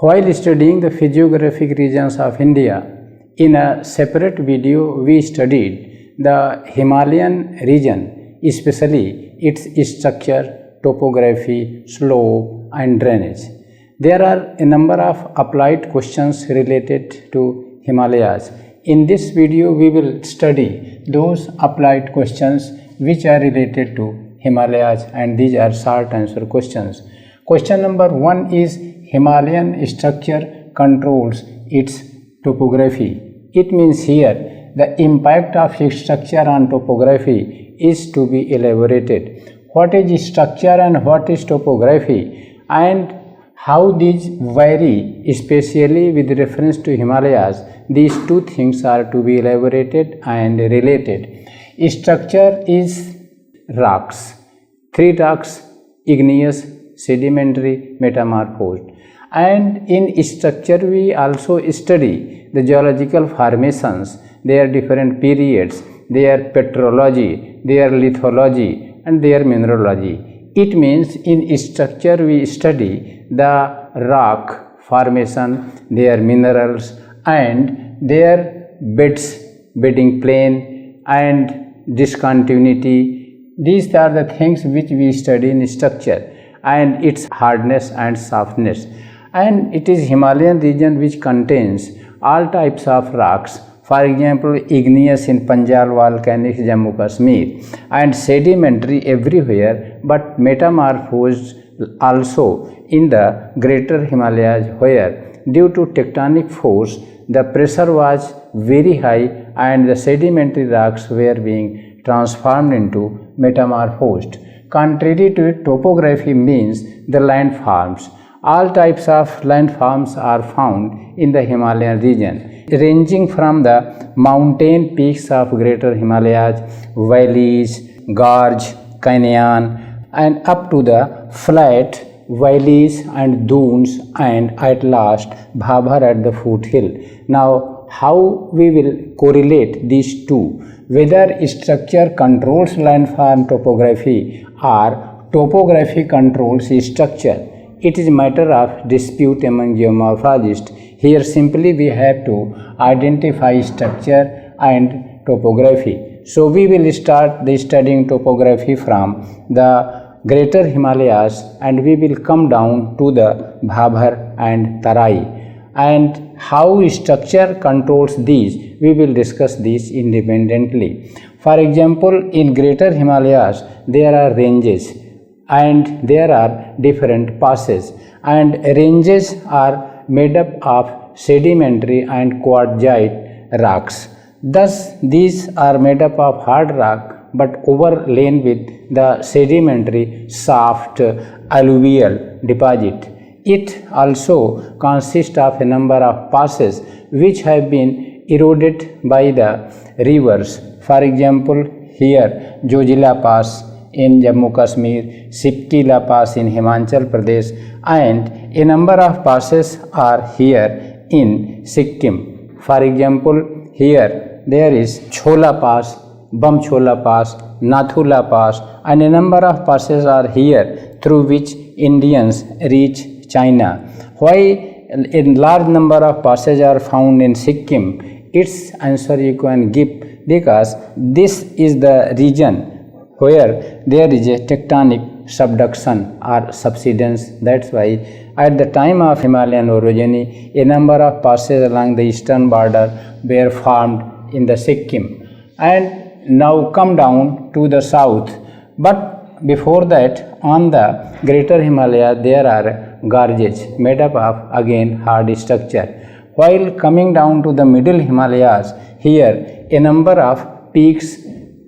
While studying the physiographic regions of India, in a separate video we studied the Himalayan region, especially its structure, topography, slope and drainage. There are a number of applied questions related to Himalayas. In this video we will study those applied questions which are related to Himalayas, and these are short answer questions. Question number 1 is Himalayan structure controls its topography. It means here the impact of structure on topography is to be elaborated. What is structure and what is topography, and how these vary, especially with reference to Himalayas. These two things are to be elaborated and related. Structure is rocks, 3 rocks: igneous, sedimentary, metamorphosed. And in structure we also study the geological formations, their different periods, their petrology, their lithology and their mineralogy. It means in structure we study the rock formation, their minerals and their beds, bedding plane and discontinuity. These are the things which we study in structure, and its hardness and softness. And it is Himalayan region which contains all types of rocks. For example, igneous in Panjal volcanics, Jammu Kashmir, and sedimentary everywhere, but metamorphosed also in the greater Himalayas, where due to tectonic force the pressure was very high and the sedimentary rocks were being transformed into metamorphosed. Contrary to it, topography means the landforms. All types of landforms are found in the Himalayan region, ranging from the mountain peaks of greater Himalayas, valleys, gorge, canyon, and up to the flat valleys and dunes, and at last Bhabhar at the foothill. Now, how we will correlate these two, whether structure controls landform topography or topography controls structure? It is a matter of dispute among geomorphologists. Here simply we have to identify structure and topography. So we will start the studying topography from the greater Himalayas, and we will come down to the Bhabhar and Tarai. And how structure controls these, we will discuss these independently. For example, in greater Himalayas there are ranges and there are different passes, and ranges are made up of sedimentary and quartzite rocks. Thus these are made up of hard rock but overlain with the sedimentary soft alluvial deposit. It also consists of a number of passes which have been eroded by the rivers. For example, here Jojila Pass in Jammu Kashmir, Sipki Pass in Himachal Pradesh, and a number of passes are here in Sikkim. For example, here there is Chola Pass, Bamchola Pass, Nathula Pass, and a number of passes are here through which Indians reach China. Why a large number of passes are found in Sikkim? Its answer you can give, because this is the region where there is a tectonic subduction or subsidence. That's why at the time of Himalayan orogeny, a number of passes along the eastern border were formed in the Sikkim. And now come down to the south. But before that, on the greater Himalaya, there are gorges made up of again hard structure. While coming down to the middle Himalayas, here a number of peaks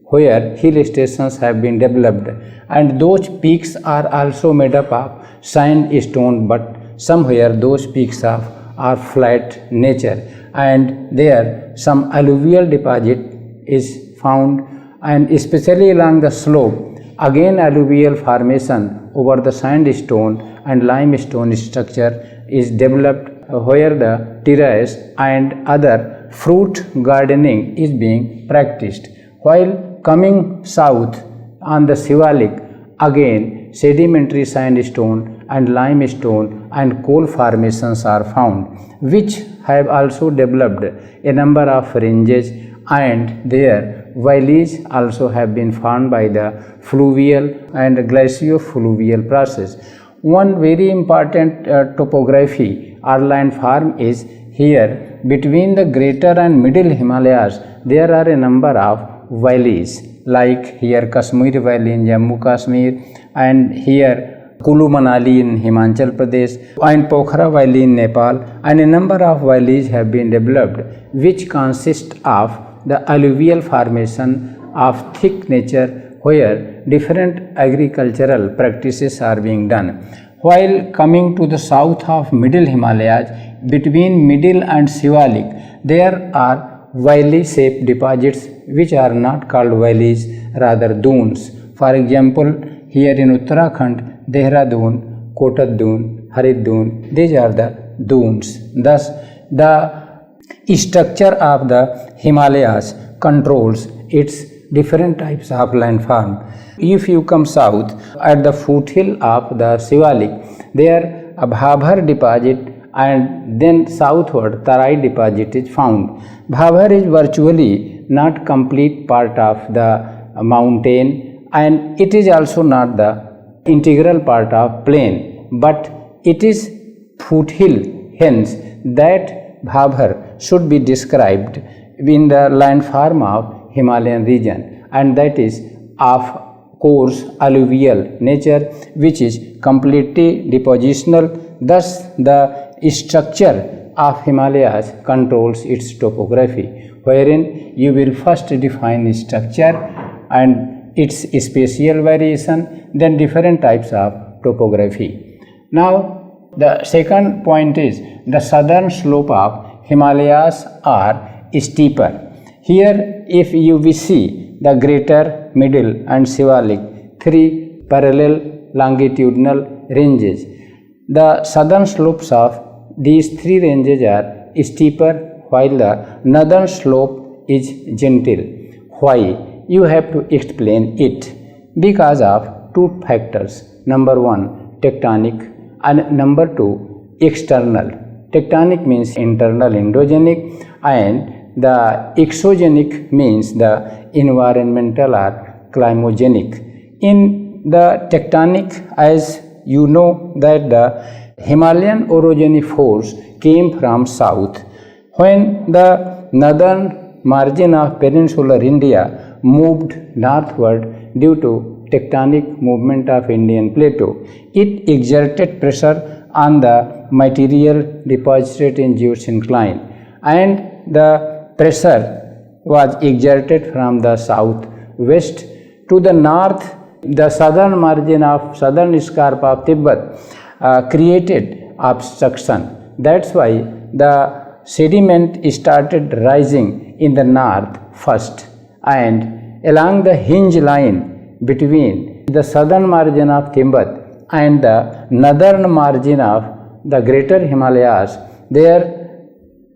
where hill stations have been developed, and those peaks are also made up of sandstone, but somewhere those peaks are flat nature, and there some alluvial deposit is found, and especially along the slope, again alluvial formation over the sandstone and limestone structure is developed, where the terrace and other fruit gardening is being practiced. While coming south on the Shivalik, again sedimentary sandstone and limestone and coal formations are found, which have also developed a number of ranges, and their valleys also have been formed by the fluvial and glaciofluvial process. One very important topography or landform is here between the greater and middle Himalayas. There are a number of valleys, like here Kashmir Valley in Jammu Kashmir, and here Kulu Manali in Himachal Pradesh, and Pokhara Valley in Nepal, and a number of valleys have been developed which consist of the alluvial formation of thick nature where different agricultural practices are being done. While coming to the south of middle Himalayas, between middle and Shivalik, there are valley-shaped deposits which are not called valleys, rather dunes. For example, here in Uttarakhand, Dehradun, Kotat Dune, Harit Dune, these are the dunes. Thus, the structure of the Himalayas controls its different types of landform. If you come south at the foothill of the Shivalik, there a Bhabhar deposit, and then southward Tarai deposit is found. Bhabhar is virtually not complete part of the mountain, and it is also not the integral part of plain, but it is foothill. Hence, that Bhabhar should be described in the landform of Himalayan region, and that is of coarse alluvial nature, which is completely depositional. Thus, the structure of Himalayas controls its topography, wherein you will first define structure and its spatial variation, then different types of topography. Now, the second point is the southern slope of Himalayas are steeper. Here, if you will see the greater, middle and Shivalik, three parallel longitudinal ranges. The southern slopes of these three ranges are steeper, while the northern slope is gentle. Why? You have to explain it. Because of two factors. Number one, tectonic, and number two, external. Tectonic means internal endogenic, and the exogenic means the environmental or climogenic. In the tectonic, as you know that the Himalayan orogeny force came from south. When the northern margin of peninsular India moved northward due to tectonic movement of Indian plateau, it exerted pressure on the material deposited in geosyncline, and the pressure was exerted from the southwest to the north. The southern margin of southern scarp of Tibet created obstruction. That's why the sediment started rising in the north first, and along the hinge line between the southern margin of Tibet and the northern margin of the greater Himalayas, their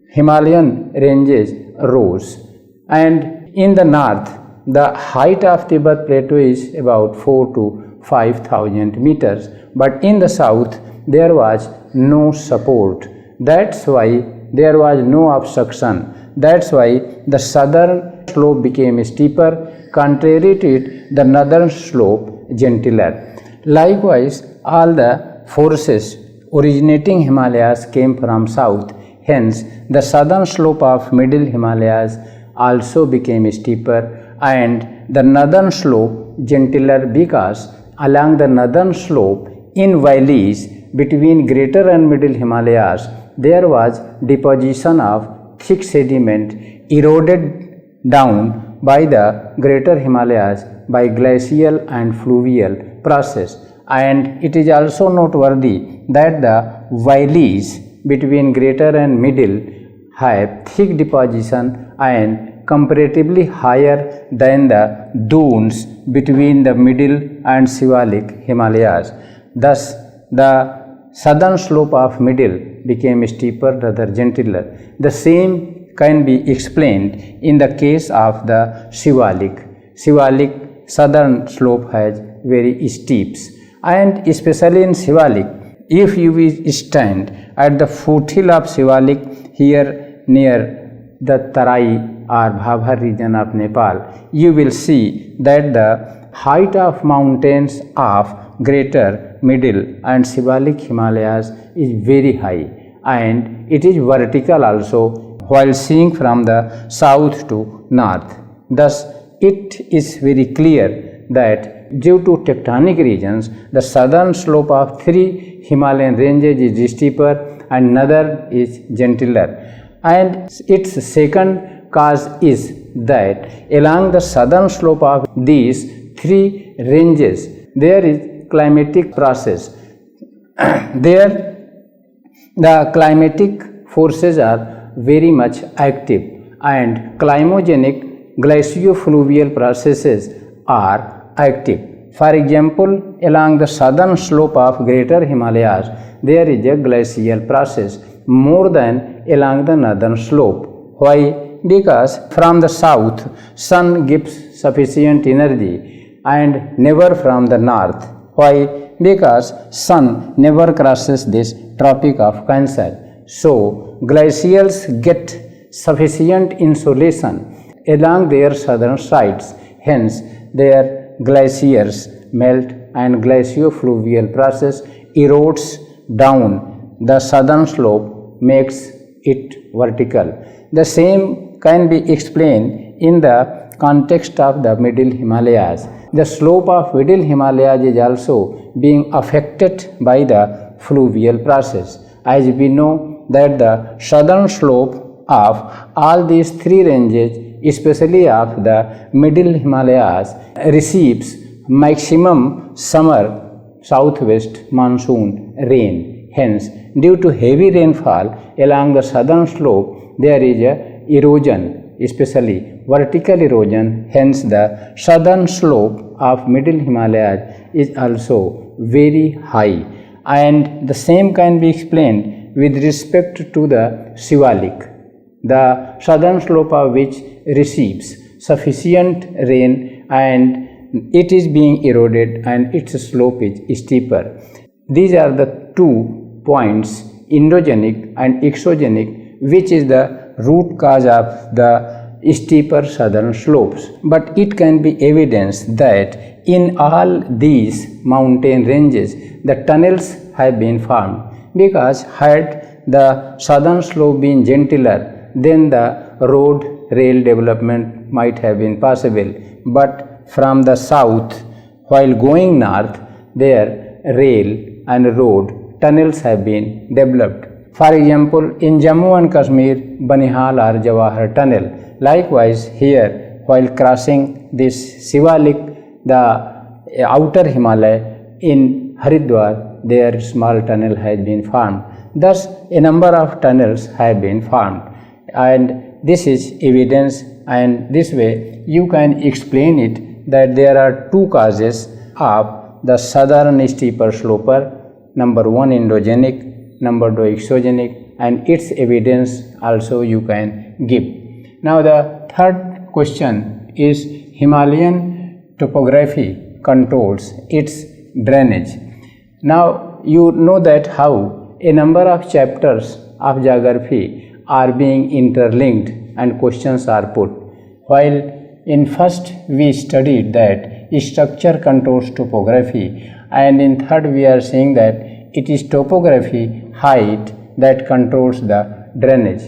Himalayan ranges rose, and in the north the height of Tibet plateau is about 4,000 to 5,000 meters, but in the south there was no support. That's why there was no obstruction. That's why the southern slope became steeper, contrary to it the northern slope gentler. Likewise, all the forces originating Himalayas came from south. Hence, the southern slope of middle Himalayas also became steeper, and the northern slope gentler, because along the northern slope in valleys between greater and middle Himalayas there was deposition of thick sediment eroded down by the greater Himalayas by glacial and fluvial process. And it is also noteworthy that the valleys between greater and middle have thick deposition and comparatively higher than the dunes between the middle and Shivalik Himalayas. Thus, the southern slope of middle became steeper, rather gentler. The same can be explained in the case of the Shivalik. Shivalik southern slope has very steeps, and especially in Shivalik, if you will stand at the foothill of Shivalik here near the Tarai or Bhabhar region of Nepal, you will see that the height of mountains of Greater, Middle and Shivalik Himalayas is very high, and it is vertical also while seeing from the south to north. Thus, it is very clear that due to tectonic regions, the southern slope of three Himalayan ranges is steeper and another is gentler. And its second cause is that along the southern slope of these three ranges, there is climatic process. There, the climatic forces are very much active, and climogenic glaciofluvial processes are active. For example, along the southern slope of Greater Himalayas, there is a glacial process more than along the northern slope. Why? Because from the south, sun gives sufficient energy and never from the north. Why? Because sun never crosses this Tropic of Cancer. So, glaciers get sufficient insolation along their southern sides. Hence, their glaciers melt and glaciofluvial process erodes down the southern slope, makes it vertical. The same can be explained in the context of the Middle Himalayas. The slope of Middle Himalayas is also being affected by the fluvial process. As we know that the southern slope of all these three ranges, especially of the Middle Himalayas, receives maximum summer southwest monsoon rain. Hence, due to heavy rainfall along the southern slope, there is a erosion, especially vertical erosion. Hence, the southern slope of Middle Himalayas is also very high. And the same can be explained with respect to the Shivalik, the southern slope of which receives sufficient rain and it is being eroded and its slope is steeper. These are the 2 points, endogenic and exogenic, which is the root cause of the steeper southern slopes. But it can be evidenced that in all these mountain ranges, the tunnels have been formed, because had the southern slope been gentler, then the road rail development might have been possible. But from the south, while going north, there rail and road tunnels have been developed. For example, in Jammu and Kashmir, Banihal or Jawahar tunnel. Likewise, here, while crossing this Shivalik, the outer Himalaya, in Haridwar, their small tunnel has been formed. Thus, a number of tunnels have been formed, and this is evidence, and this way you can explain it that there are 2 causes of the southern steeper sloper. Number 1 endogenic, number 2 exogenic, and its evidence also you can give. Now the third question is Himalayan topography controls its drainage. Now you know that how a number of chapters of geography are being interlinked and questions are put. While in first we studied that structure controls topography, and in third we are saying that it is topography height that controls the drainage,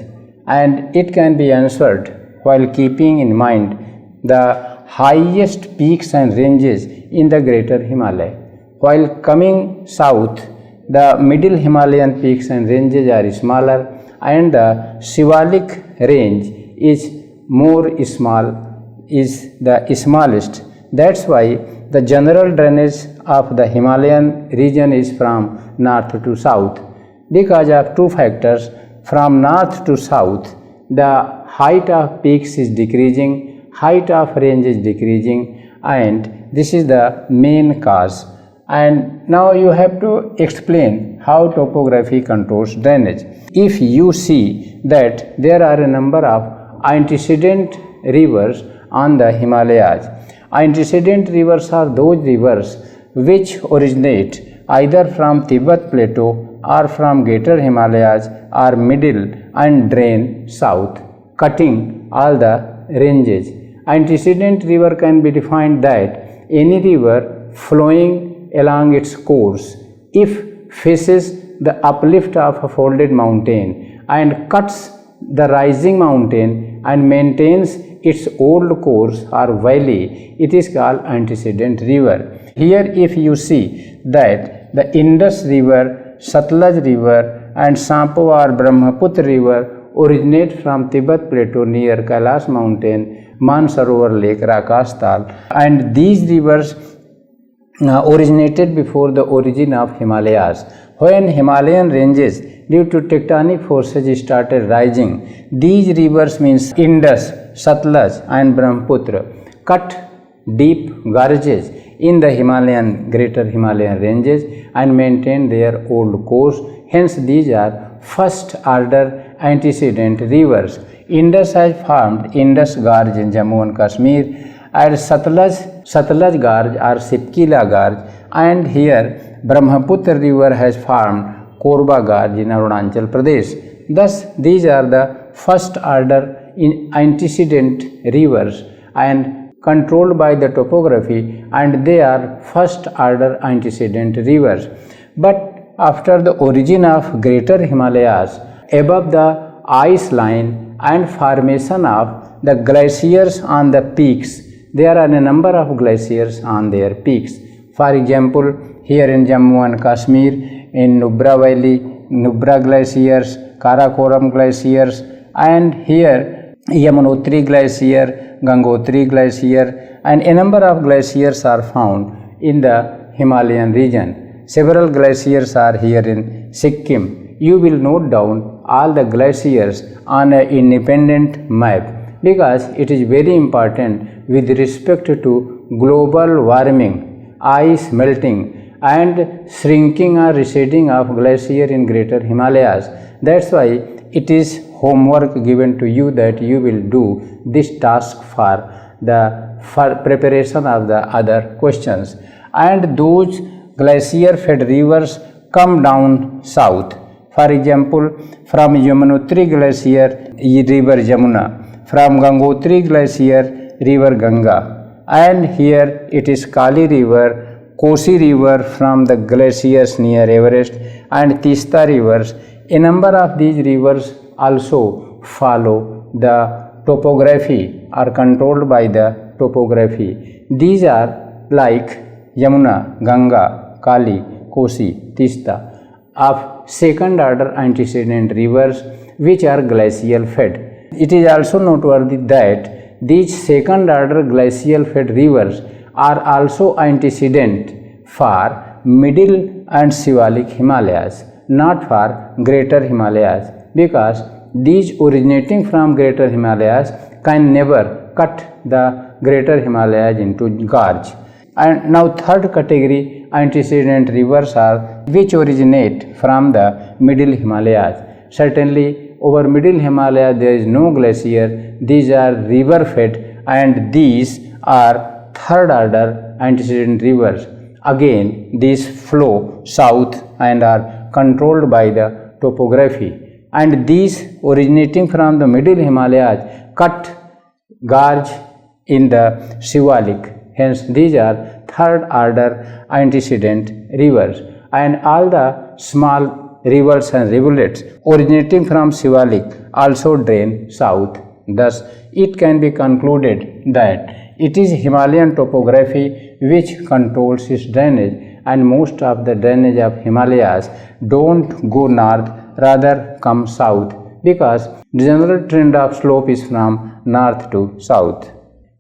and it can be answered while keeping in mind the highest peaks and ranges in the Greater Himalaya. While coming south, the Middle Himalayan peaks and ranges are smaller, and the Shivalik range is more small, is the smallest. That's why the general drainage of the Himalayan region is from north to south. Because of 2 factors, from north to south, the height of peaks is decreasing, height of range is decreasing, and this is the main cause. And now you have to explain how topography controls drainage. If you see that there are a number of antecedent rivers on the Himalayas, antecedent rivers are those rivers which originate either from Tibet Plateau or from Greater Himalayas or middle and drain south, cutting all the ranges. Antecedent river can be defined that any river flowing along its course, if faces the uplift of a folded mountain and cuts the rising mountain and maintains its old course or valley, it is called antecedent river. Here if you see that the Indus River, Satluj River and Sampo or Brahmaputra River originate from Tibet Plateau near Kailash Mountain, Mansarovar Lake, Rakastal, and these rivers originated before the origin of Himalayas. When Himalayan ranges due to tectonic forces started rising, these rivers means Indus, Satluj and Brahmaputra cut deep gorges in the Greater Himalayan ranges and maintained their old course. Hence these are first order antecedent rivers. Indus has formed Indus Gorge in Jammu and Kashmir, and Satluj Gorge or Sipkila Gorge, and here Brahmaputra River has formed Korba Gorge in Arunachal Pradesh. Thus these are the first order antecedent rivers and controlled by the topography, and they are first order antecedent rivers. But after the origin of Greater Himalayas, above the ice line and formation of the glaciers on the peaks, there are a number of glaciers on their peaks. For example, here in Jammu and Kashmir, in Nubra Valley, Nubra glaciers, Karakoram glaciers, and here Yamunotri glacier, Gangotri glacier, and a number of glaciers are found in the Himalayan region. Several glaciers are here in Sikkim. You will note down all the glaciers on an independent map, because it is very important with respect to global warming, ice melting and shrinking or receding of glacier in Greater Himalayas. That's why it is homework given to you that you will do this task for preparation of the other questions. And those glacier fed rivers come down south. For example, from Yamunotri glacier, river Jamuna, from Gangotri glacier, river Ganga, and here it is Kali river, Kosi river from the glaciers near Everest, and Tista rivers. A number of these rivers also follow the topography, are controlled by the topography. These are like Yamuna, Ganga, Kali, Kosi, Tista, of second order antecedent rivers which are glacial fed. It is also noteworthy that these second order glacial fed rivers are also antecedent for middle and Shivalik Himalayas, not for Greater Himalayas, because these originating from Greater Himalayas can never cut the Greater Himalayas into gorge. And now third category antecedent rivers are which originate from the middle Himalayas. Certainly over middle Himalaya there is no glacier, these are river fed, and these are third order antecedent rivers. Again these flow south and are controlled by the topography, and these originating from the middle Himalayas cut gorge in the Shivalik. Hence these are third order antecedent rivers, and all the small rivers and rivulets originating from Shivalik also drain south. Thus it can be concluded that it is Himalayan topography which controls its drainage, and most of the drainage of Himalayas don't go north, rather come south, because the general trend of slope is from north to south.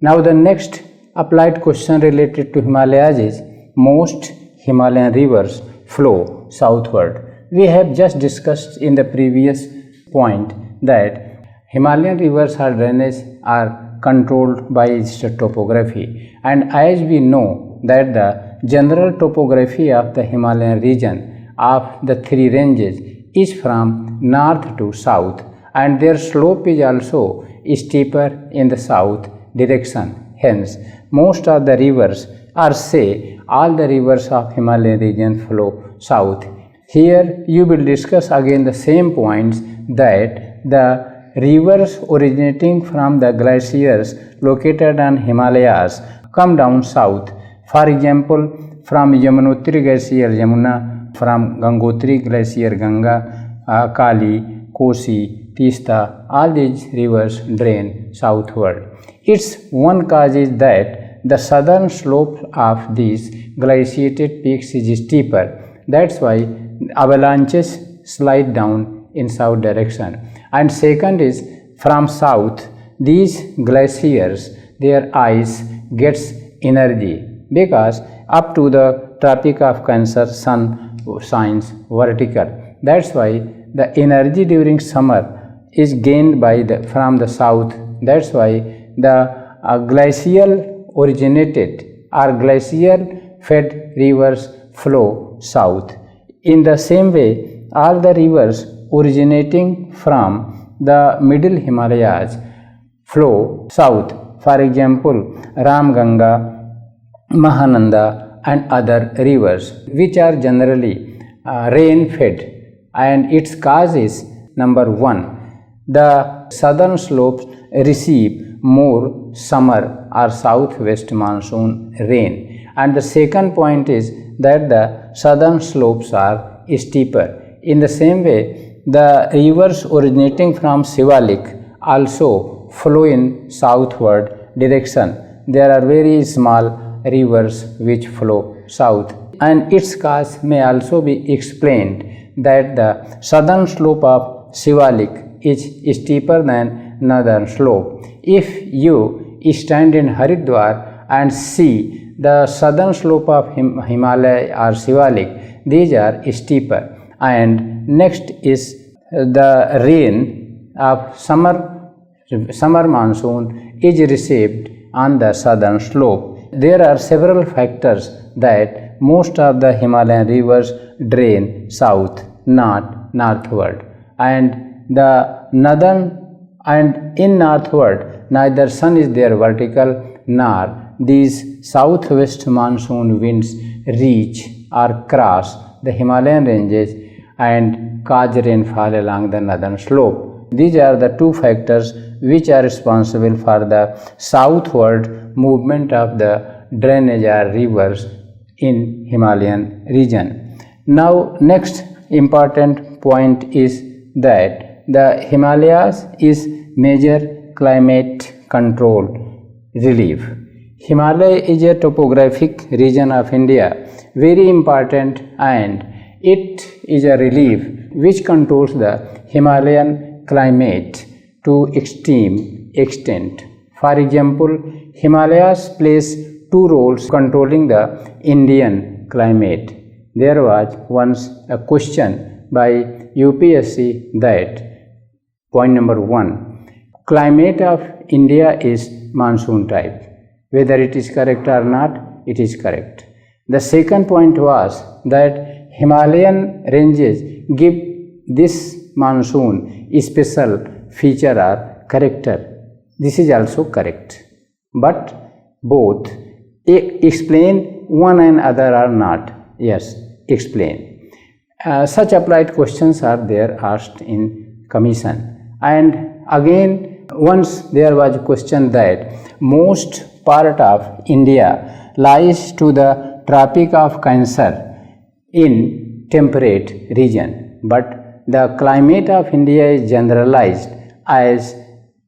Now the next applied question related to Himalayas is most Himalayan rivers flow southward. We have just discussed in the previous point that Himalayan rivers or drainage are controlled by its topography, and as we know that the general topography of the Himalayan region of the three ranges is from north to south, and their slope is also steeper in the south direction. Hence most of the rivers are say all the rivers of Himalayan region flow south. Here you will discuss again the same points, that the rivers originating from the glaciers located on Himalayas come down south. For example, from Yamunotri glacier Yamuna, from Gangotri glacier Ganga, Kali, Kosi, Tista, all these rivers drain southward. Its one cause is that the southern slope of these glaciated peaks is steeper. That's why avalanches slide down in south direction. And second is, from south, these glaciers, their ice gets energy, because up to the Tropic of Cancer sun shines vertical. That's why the energy during summer is gained by from the south. That's why the glacial originated or glacial fed rivers flow south. In the same way, all the rivers originating from the middle Himalayas flow south. For example, Ramganga, Mahananda and other rivers, which are generally rain fed, and its cause is, number one, the southern slopes receive more summer or southwest monsoon rain, and the second point is that the southern slopes are steeper. In the same way, the rivers originating from Shivalik also flow in southward direction. There are very small rivers which flow south, and its cause may also be explained that the southern slope of Shivalik is steeper than northern slope. If you stand in Haridwar and see the southern slope of Himalaya or Shivalik, these are steeper. And next is the rain of summer monsoon is received on the southern slope. There are several factors that most of the Himalayan rivers drain south, not northward. And the northern and in northward, neither sun is there vertical, nor these southwest monsoon winds reach or cross the Himalayan ranges and cause rainfall along the northern slope. These are the two factors which are responsible for the southward movement of the drainage or rivers in Himalayan region. Now, next important point is that the Himalayas is major climate control relief. Himalaya is a topographic region of India, very important, and it is a relief which controls the Himalayan climate to extreme extent. For example, Himalayas plays two roles controlling the Indian climate. There was once a question by UPSC that, point number 1, climate of India is monsoon type. Whether it is correct or not, it is correct. The second point was that Himalayan ranges give this monsoon a special feature or character. This is also correct. But both explain one and other or not. Yes, explain. Such applied questions are there asked in commission. And again, once there was a question that most part of India lies to the Tropic of Cancer in temperate region, but the climate of India is generalized as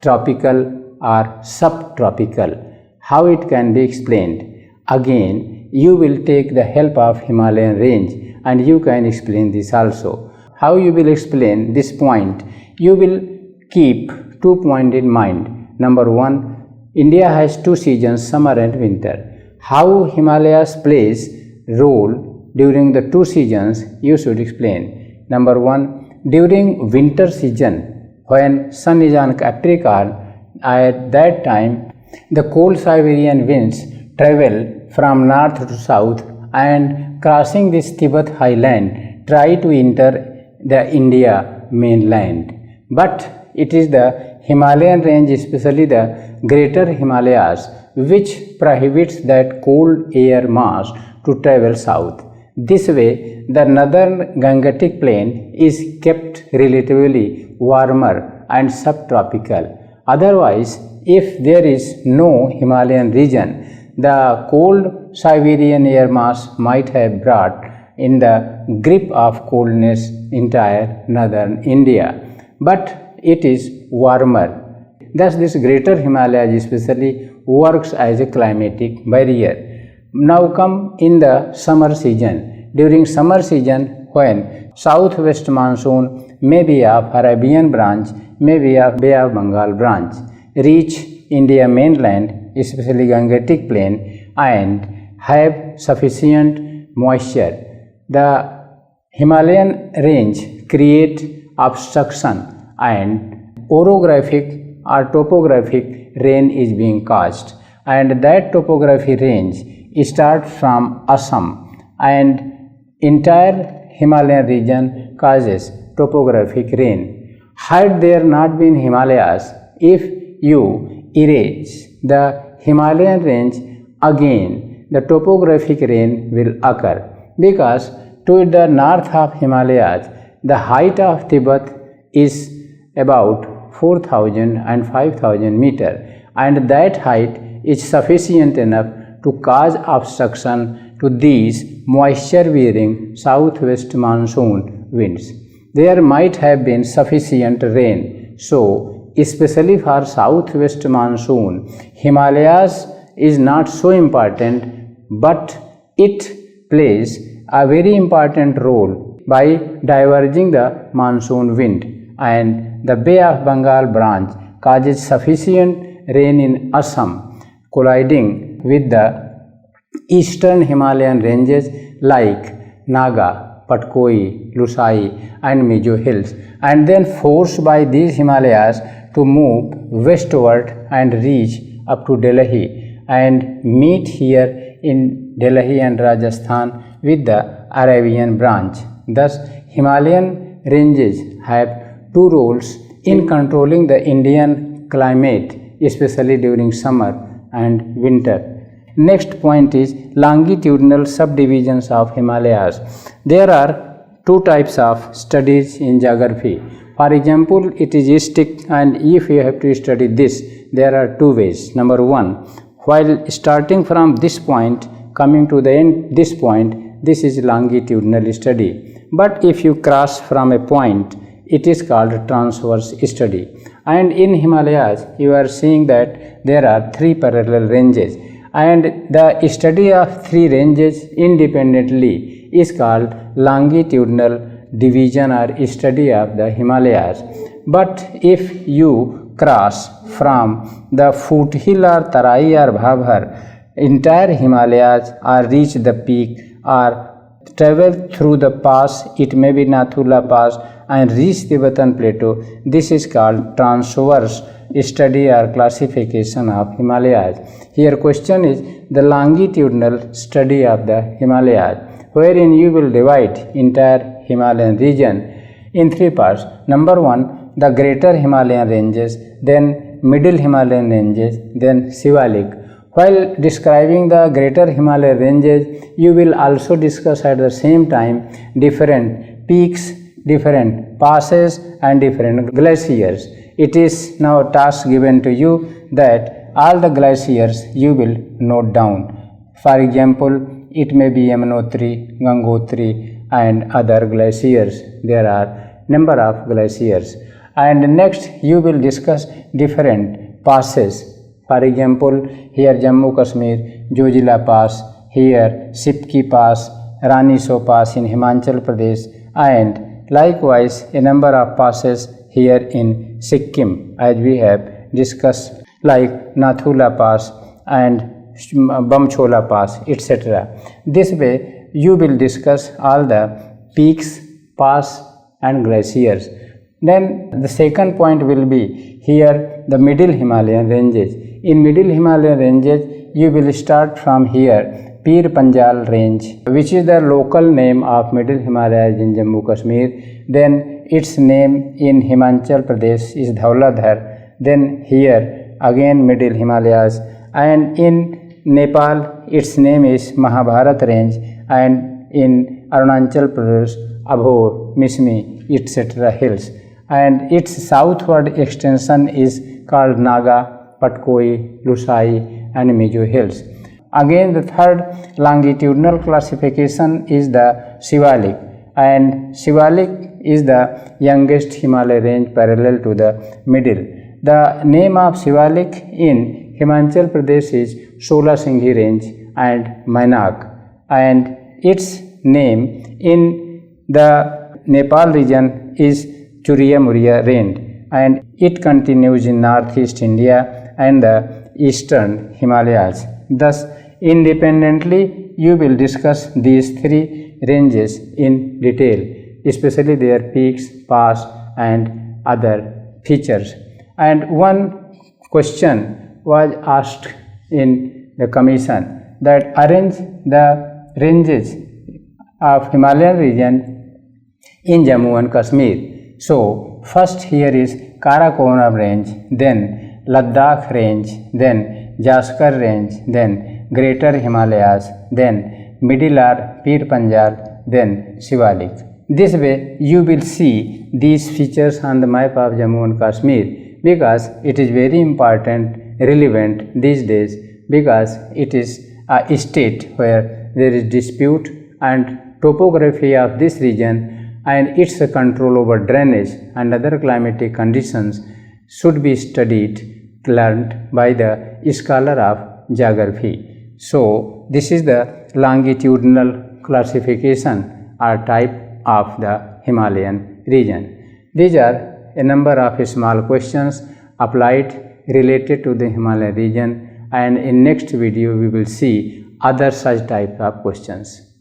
tropical or subtropical. How it can be explained? Again, you will take the help of Himalayan range and you can explain this also. How you will explain this point? You will keep 2 points in mind. Number 1, India has 2 seasons, summer and winter. How Himalayas plays role during the 2 seasons, you should explain. Number 1, during winter season, when sun is on Capricorn, at that time the cold Siberian winds travel from north to south and crossing this Tibet highland try to enter the India mainland. But it is the Himalayan range, especially the greater Himalayas, which prohibits that cold air mass to travel south. This way, the northern Gangetic Plain is kept relatively warmer and subtropical. Otherwise, if there is no Himalayan region, the cold Siberian air mass might have brought in the grip of coldness entire northern India. But it is warmer. Thus, this greater Himalayas especially works as a climatic barrier. Now come in the summer season. During summer season, when southwest monsoon may be of Arabian branch, may be of Bay of Bengal branch, reach India mainland, especially Gangetic Plain, and have sufficient moisture, the Himalayan range create obstruction and orographic or topographic rain is being caused, and that topography range starts from Assam, and entire Himalayan region causes topographic rain. Had there not been Himalayas, if you erase the Himalayan range again, the topographic rain will occur, because to the north of Himalayas, the height of Tibet is about 4,000 and 5,000 meters, and that height is sufficient enough to cause obstruction to these moisture-bearing southwest monsoon winds. There might have been sufficient rain. So, especially for southwest monsoon, Himalayas is not so important, but it plays a very important role by diverging the monsoon wind, and the Bay of Bengal branch causes sufficient rain in Assam, colliding with the eastern Himalayan ranges like Naga, Patkoi, Lusai and Mizo hills, and then forced by these Himalayas to move westward and reach up to Delhi and meet here in Delhi and Rajasthan with the Arabian branch. Thus, Himalayan ranges have two roles in controlling the Indian climate, especially during summer and winter. Next point is longitudinal subdivisions of Himalayas. There are two types of studies in geography. For example, it is stick, and if you have to study this, there are two ways. Number one, while starting from this point, coming to the end, this point, this is longitudinal study. But if you cross from a point, it is called transverse study. And in Himalayas, you are seeing that there are three parallel ranges, and the study of three ranges independently is called longitudinal division or study of the Himalayas. But if you cross from the foothill or Tarai or Bhabhar, entire Himalayas, or reach the peak or travel through the pass, it may be Nathula Pass, and reach Tibetan Plateau, this is called transverse study or classification of Himalayas. Here question is the longitudinal study of the Himalayas, wherein you will divide entire Himalayan region in three parts. Number one, the greater Himalayan ranges, then middle Himalayan ranges, then Shivalik. While describing the greater Himalayan ranges, you will also discuss at the same time different peaks, different passes and different glaciers. It is now a task given to you that all the glaciers you will note down. For example, it may be Yamunotri, Gangotri and other glaciers. There are number of glaciers. And next you will discuss different passes. For example, here Jammu Kashmir, Jojila Pass, here Sipki Pass, Raniso Pass in Himachal Pradesh, and likewise a number of passes here in Sikkim, as we have discussed, like Nathula Pass and Bamchola Pass, etc. This way you will discuss all the peaks, pass and glaciers. Then the second point will be here the middle Himalayan ranges. In middle Himalayan ranges, you will start from here Pir Panjal range, which is the local name of middle Himalayas in Jammu Kashmir. Then its name in Himachal Pradesh is Dhauladhar. Then here again middle Himalayas, and in Nepal, its name is Mahabharat Range, and in Arunachal Pradesh, Abhor, Mismi, etc. hills, and its southward extension is called Naga, Patkoi, Lusai, and Mizo hills. Again, the third longitudinal classification is the Shivalik, and Shivalik is the youngest Himalaya range parallel to the middle. The name of Shivalik in Himachal Pradesh is Shola Singhi Range and Mainak, and its name in the Nepal region is Churiya Muriya Range, and it continues in northeast India and the eastern Himalayas. Thus, independently, you will discuss these three ranges in detail, especially their peaks, pass, and other features. And one question was asked in the commission, that arrange the ranges of Himalayan region in Jammu and Kashmir. So, first here is Karakoram Range, then Ladakh Range, then Jaskar Range, then Greater Himalayas, then Middle or Pir Panjal, then Shivalik. This way you will see these features on the map of Jammu and Kashmir, because it is very important, relevant these days, because it is a state where there is dispute, and topography of this region and its control over drainage and other climatic conditions should be studied, learned by the scholar of geography. So, this is the longitudinal classification or type of the Himalayan region. These are a number of small questions applied related to the Himalayan region, and in next video we will see other such type of questions.